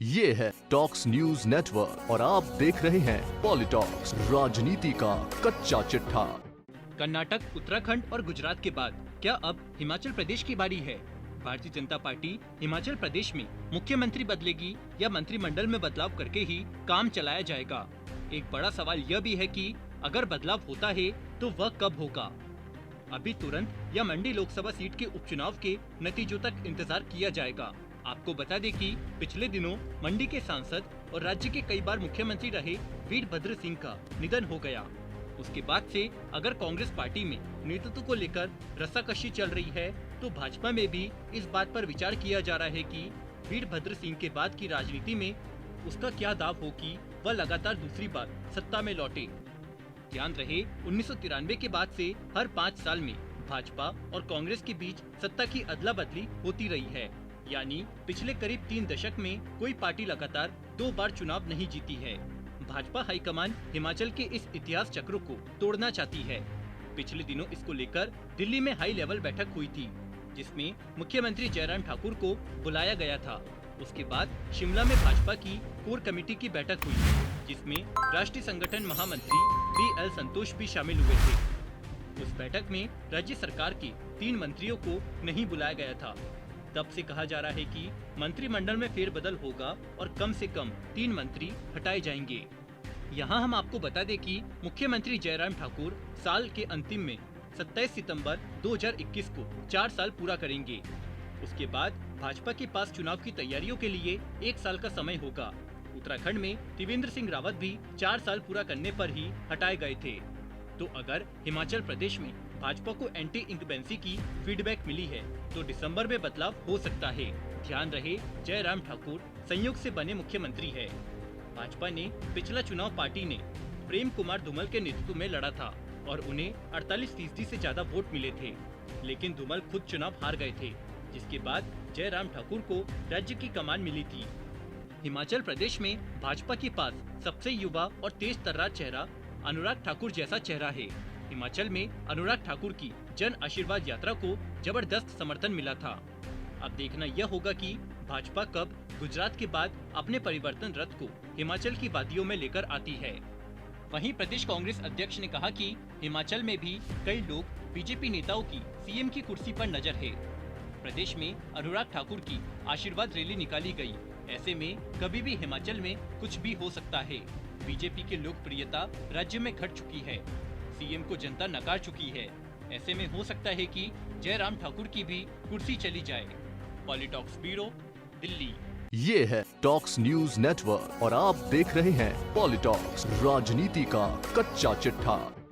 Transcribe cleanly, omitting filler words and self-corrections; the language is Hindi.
ये है टॉक्स न्यूज नेटवर्क और आप देख रहे हैं पॉलिटॉक्स, राजनीति का कच्चा चिट्ठा। कर्नाटक, उत्तराखंड और गुजरात के बाद क्या अब हिमाचल प्रदेश की बारी है? भारतीय जनता पार्टी हिमाचल प्रदेश में मुख्यमंत्री बदलेगी या मंत्रिमंडल में बदलाव करके ही काम चलाया जाएगा? एक बड़ा सवाल यह भी है कि अगर बदलाव होता है तो वह कब होगा? अभी तुरंत या मंडी लोकसभा सीट के उपचुनाव के नतीजों तक इंतजार किया जाएगा। आपको बता दें कि पिछले दिनों मंडी के सांसद और राज्य के कई बार मुख्यमंत्री रहे वीरभद्र सिंह का निधन हो गया। उसके बाद से अगर कांग्रेस पार्टी में नेतृत्व को लेकर रस्साकशी चल रही है तो भाजपा में भी इस बात पर विचार किया जा रहा है कि वीरभद्र सिंह के बाद की राजनीति में उसका क्या दाव हो कि वह लगातार दूसरी बार सत्ता में लौटे। ध्यान रहे 1993 के बाद से हर 5 साल में भाजपा और कांग्रेस के बीच सत्ता की अदला बदली होती रही है, यानी पिछले करीब 3 दशक में कोई पार्टी लगातार 2 बार चुनाव नहीं जीती है। भाजपा हाईकमान हिमाचल के इस इतिहास चक्र को तोड़ना चाहती है। पिछले दिनों इसको लेकर दिल्ली में हाई लेवल बैठक हुई थी, जिसमें मुख्यमंत्री जयराम ठाकुर को बुलाया गया था। उसके बाद शिमला में भाजपा की कोर कमेटी की बैठक हुई, जिसमें राष्ट्रीय संगठन महामंत्री BL संतोष भी शामिल हुए थे। उस बैठक में राज्य सरकार के 3 मंत्रियों को नहीं बुलाया गया था। तब से कहा जा रहा है कि मंत्रिमंडल में फेरबदल होगा और कम से कम 3 मंत्री हटाए जाएंगे। यहाँ हम आपको बता दें कि मुख्यमंत्री जयराम ठाकुर साल के अंतिम में 27 सितंबर 2021 को 4 साल पूरा करेंगे। उसके बाद भाजपा के पास चुनाव की तैयारियों के लिए 1 साल का समय होगा। उत्तराखंड में त्रिवेंद्र सिंह रावत भी 4 साल पूरा करने पर ही हटाए गए थे। तो अगर हिमाचल प्रदेश में भाजपा को एंटी इंकम्बेंसी की फीडबैक मिली है तो दिसंबर में बदलाव हो सकता है। ध्यान रहे जयराम ठाकुर संयोग से बने मुख्यमंत्री है। भाजपा ने पिछला चुनाव पार्टी ने प्रेम कुमार धूमल के नेतृत्व में लड़ा था और उन्हें 48% से ज्यादा वोट मिले थे, लेकिन धूमल खुद चुनाव हार गए थे, जिसके बाद जयराम ठाकुर को राज्य की कमान मिली थी। हिमाचल प्रदेश में भाजपा के पास सबसे युवा और तेज तर्रार चेहरा अनुराग ठाकुर जैसा चेहरा है। हिमाचल में अनुराग ठाकुर की जन आशीर्वाद यात्रा को जबरदस्त समर्थन मिला था। अब देखना यह होगा कि भाजपा कब गुजरात के बाद अपने परिवर्तन रथ को हिमाचल की वादियों में लेकर आती है। वहीं प्रदेश कांग्रेस अध्यक्ष ने कहा कि हिमाचल में भी कई लोग बीजेपी नेताओं की सीएम की कुर्सी पर नजर है। प्रदेश में अनुराग ठाकुर की आशीर्वाद रैली निकाली गई। ऐसे में कभी भी हिमाचल में कुछ भी हो सकता है। बीजेपी की लोकप्रियता राज्य में घट चुकी है, सीएम को जनता नकार चुकी है। ऐसे में हो सकता है कि जयराम ठाकुर की भी कुर्सी चली जाए। पॉलिटॉक्स ब्यूरो, दिल्ली। ये है टॉक्स न्यूज नेटवर्क और आप देख रहे हैं पॉलिटॉक्स, राजनीति का कच्चा चिट्ठा।